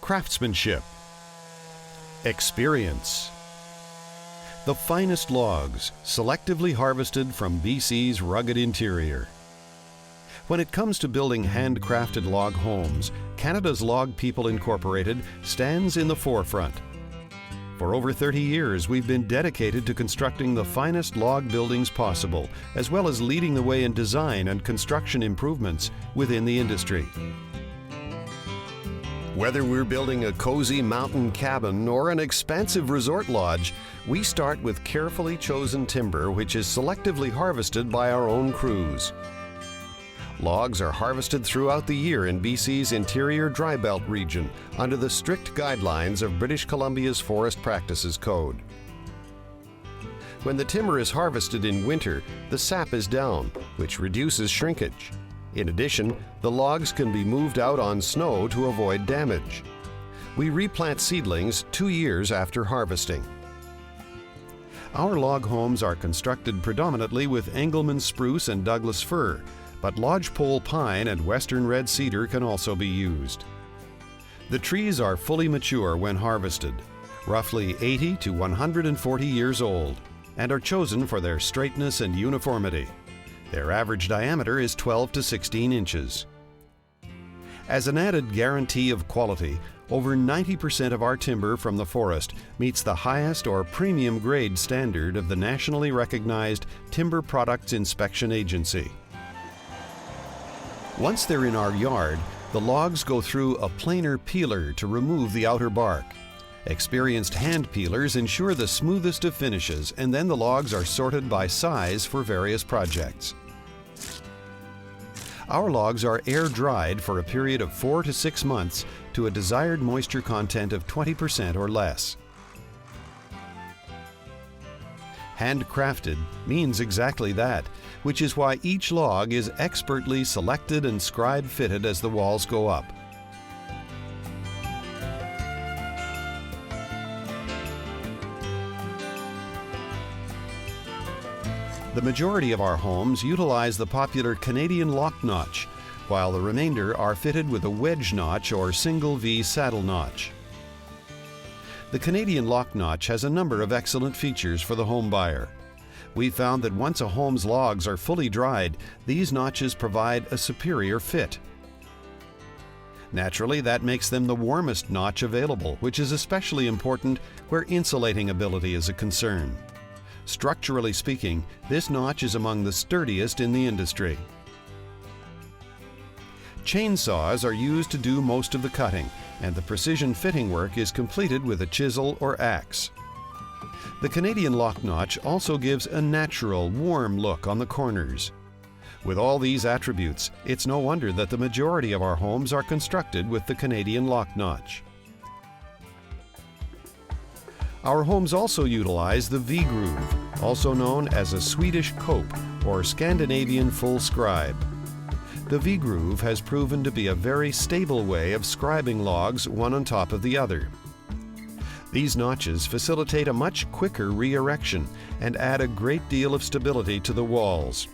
craftsmanship, experience. The finest logs, selectively harvested from BC's rugged interior. When it comes to building handcrafted log homes, Canada's Log People Incorporated stands in the forefront. For over 30 years, we've been dedicated to constructing the finest log buildings possible, as well as leading the way in design and construction improvements within the industry. Whether we're building a cozy mountain cabin or an expansive resort lodge, we start with carefully chosen timber which is selectively harvested by our own crews. Logs are harvested throughout the year in BC's interior dry belt region under the strict guidelines of British Columbia's Forest Practices Code. When the timber is harvested in winter, the sap is down, which reduces shrinkage. In addition, the logs can be moved out on snow to avoid damage. We replant seedlings 2 years after harvesting. Our log homes are constructed predominantly with Engelmann spruce and Douglas fir, but lodgepole pine and western red cedar can also be used. The trees are fully mature when harvested, roughly 80 to 140 years old, and are chosen for their straightness and uniformity. Their average diameter is 12 to 16 inches. As an added guarantee of quality, over 90% of our timber from the forest meets the highest or premium grade standard of the nationally recognized Timber Products Inspection Agency. Once they're in our yard, the logs go through a planer peeler to remove the outer bark. Experienced hand peelers ensure the smoothest of finishes, and then the logs are sorted by size for various projects. Our logs are air-dried for a period of 4 to 6 months to a desired moisture content of 20% or less. Handcrafted means exactly that, which is why each log is expertly selected and scribe fitted as the walls go up. The majority of our homes utilize the popular Canadian lock notch, while the remainder are fitted with a wedge notch or single V saddle notch. The Canadian lock notch has a number of excellent features for the home buyer. We found that once a home's logs are fully dried, these notches provide a superior fit. Naturally, that makes them the warmest notch available, which is especially important where insulating ability is a concern. Structurally speaking, this notch is among the sturdiest in the industry. Chainsaws are used to do most of the cutting, and the precision fitting work is completed with a chisel or axe. The Canadian lock notch also gives a natural, warm look on the corners. With all these attributes, it's no wonder that the majority of our homes are constructed with the Canadian lock notch. Our homes also utilize the V-groove, also known as a Swedish cope or Scandinavian full scribe. The V-groove has proven to be a very stable way of scribing logs one on top of the other. These notches facilitate a much quicker re-erection and add a great deal of stability to the walls.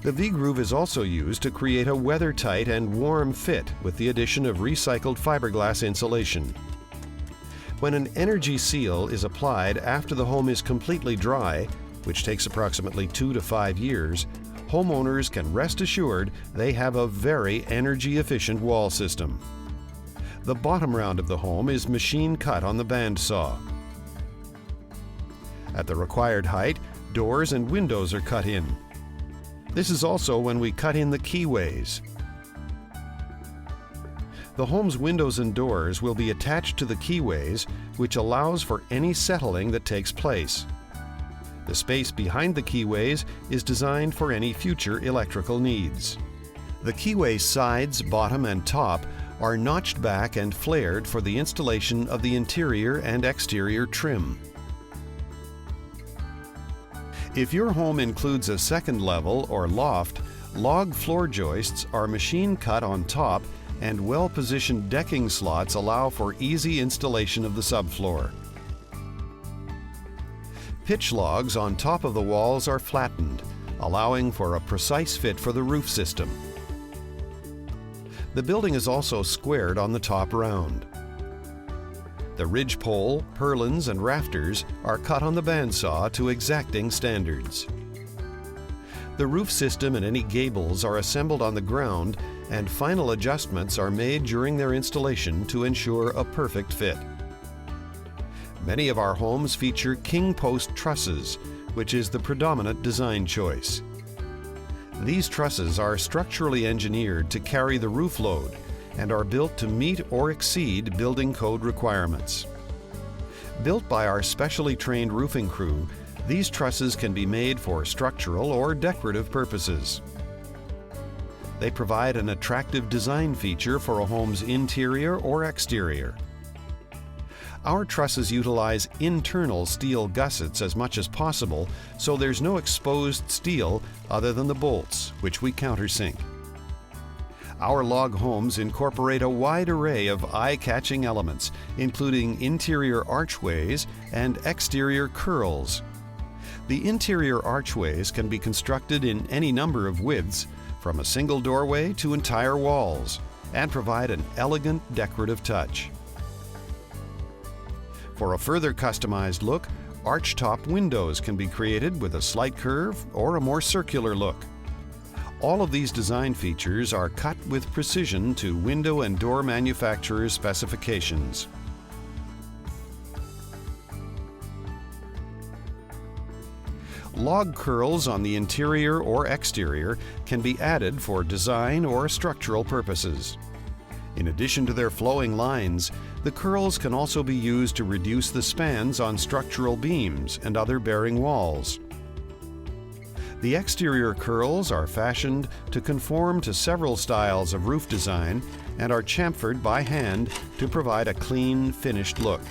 The V-groove is also used to create a weather-tight and warm fit with the addition of recycled fiberglass insulation. When an energy seal is applied after the home is completely dry, which takes approximately 2 to 5 years, homeowners can rest assured they have a very energy-efficient wall system. The bottom round of the home is machine cut on the bandsaw. At the required height, doors and windows are cut in. This is also when we cut in the keyways. The home's windows and doors will be attached to the keyways, which allows for any settling that takes place. The space behind the keyways is designed for any future electrical needs. The keyway sides, bottom, and top are notched back and flared for the installation of the interior and exterior trim. If your home includes a second level or loft, log floor joists are machine cut on top, and well-positioned decking slots allow for easy installation of the subfloor. Pitch logs on top of the walls are flattened, allowing for a precise fit for the roof system. The building is also squared on the top round. The ridgepole, purlins, and rafters are cut on the bandsaw to exacting standards. The roof system and any gables are assembled on the ground, and final adjustments are made during their installation to ensure a perfect fit. Many of our homes feature king post trusses, which is the predominant design choice. These trusses are structurally engineered to carry the roof load and are built to meet or exceed building code requirements. Built by our specially trained roofing crew, these trusses can be made for structural or decorative purposes. They provide an attractive design feature for a home's interior or exterior. Our trusses utilize internal steel gussets as much as possible, so there's no exposed steel other than the bolts, which we countersink. Our log homes incorporate a wide array of eye-catching elements, including interior archways and exterior curls. The interior archways can be constructed in any number of widths, from a single doorway to entire walls, and provide an elegant decorative touch. For a further customized look, arch-top windows can be created with a slight curve or a more circular look. All of these design features are cut with precision to window and door manufacturers' specifications. Log curls on the interior or exterior can be added for design or structural purposes. In addition to their flowing lines, the curls can also be used to reduce the spans on structural beams and other bearing walls. The exterior curls are fashioned to conform to several styles of roof design and are chamfered by hand to provide a clean, finished look.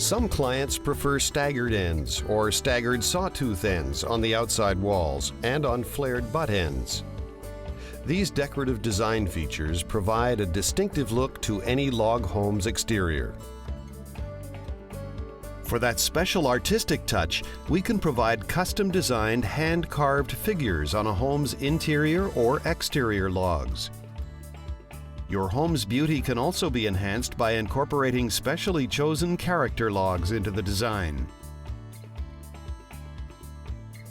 Some clients prefer staggered ends or staggered sawtooth ends on the outside walls and on flared butt ends. These decorative design features provide a distinctive look to any log home's exterior. For that special artistic touch, we can provide custom-designed hand-carved figures on a home's interior or exterior logs. Your home's beauty can also be enhanced by incorporating specially chosen character logs into the design.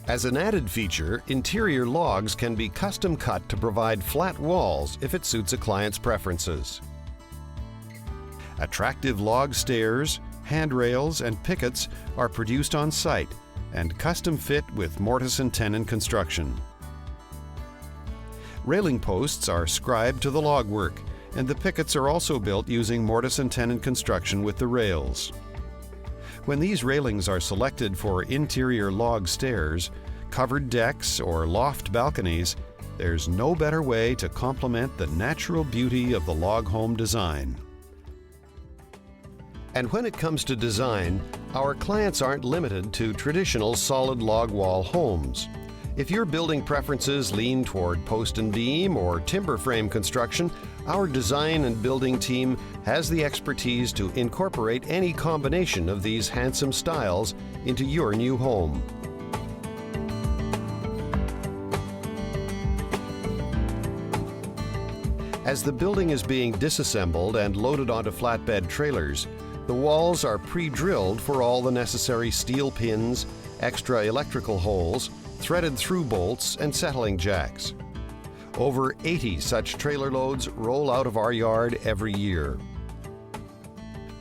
As an added feature, interior logs can be custom cut to provide flat walls if it suits a client's preferences. Attractive log stairs, handrails, and pickets are produced on site and custom fit with mortise and tenon construction. Railing posts are scribed to the log work, and the pickets are also built using mortise and tenon construction with the rails. When these railings are selected for interior log stairs, covered decks, or loft balconies, there's no better way to complement the natural beauty of the log home design. And when it comes to design, our clients aren't limited to traditional solid log wall homes. If your building preferences lean toward post and beam or timber frame construction, our design and building team has the expertise to incorporate any combination of these handsome styles into your new home. As the building is being disassembled and loaded onto flatbed trailers, the walls are pre-drilled for all the necessary steel pins, extra electrical holes, threaded through bolts, and settling jacks. Over 80 such trailer loads roll out of our yard every year.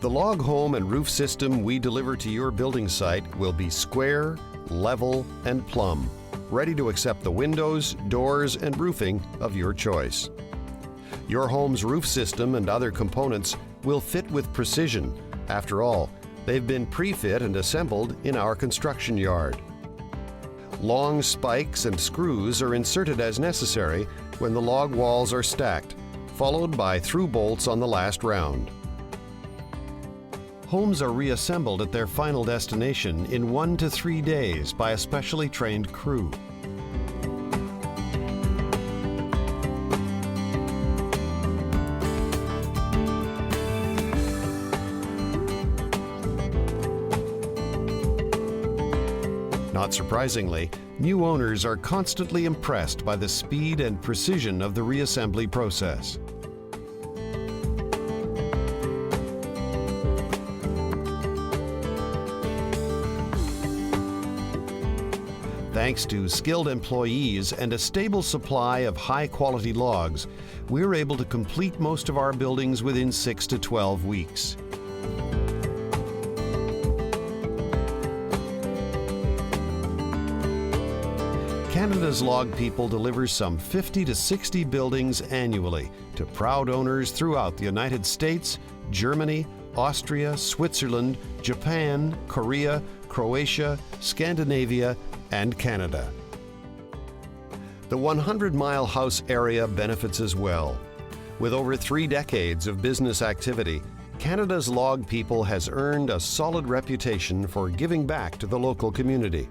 The log home and roof system we deliver to your building site will be square, level, and plumb, ready to accept the windows, doors, and roofing of your choice. Your home's roof system and other components will fit with precision. After all, they've been pre-fit and assembled in our construction yard. Long spikes and screws are inserted as necessary when the log walls are stacked, followed by through bolts on the last round. Homes are reassembled at their final destination in 1 to 3 days by a specially trained crew. Not surprisingly, new owners are constantly impressed by the speed and precision of the reassembly process. Thanks to skilled employees and a stable supply of high-quality logs, we're able to complete most of our buildings within 6 to 12 weeks. Canada's Log People delivers some 50 to 60 buildings annually to proud owners throughout the United States, Germany, Austria, Switzerland, Japan, Korea, Croatia, Scandinavia, and Canada. The 100-mile house area benefits as well. With over 3 decades of business activity, Canada's Log People has earned a solid reputation for giving back to the local community.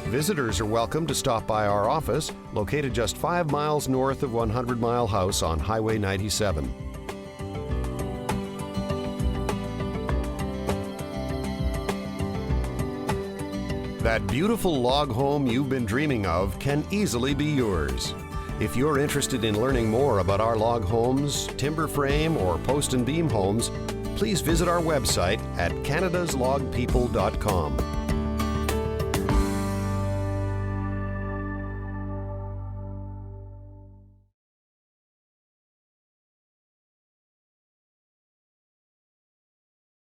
Visitors are welcome to stop by our office, located just 5 miles north of 100 Mile House on Highway 97. That beautiful log home you've been dreaming of can easily be yours. If you're interested in learning more about our log homes, timber frame, or post and beam homes, please visit our website at canaдаslogpeople.com.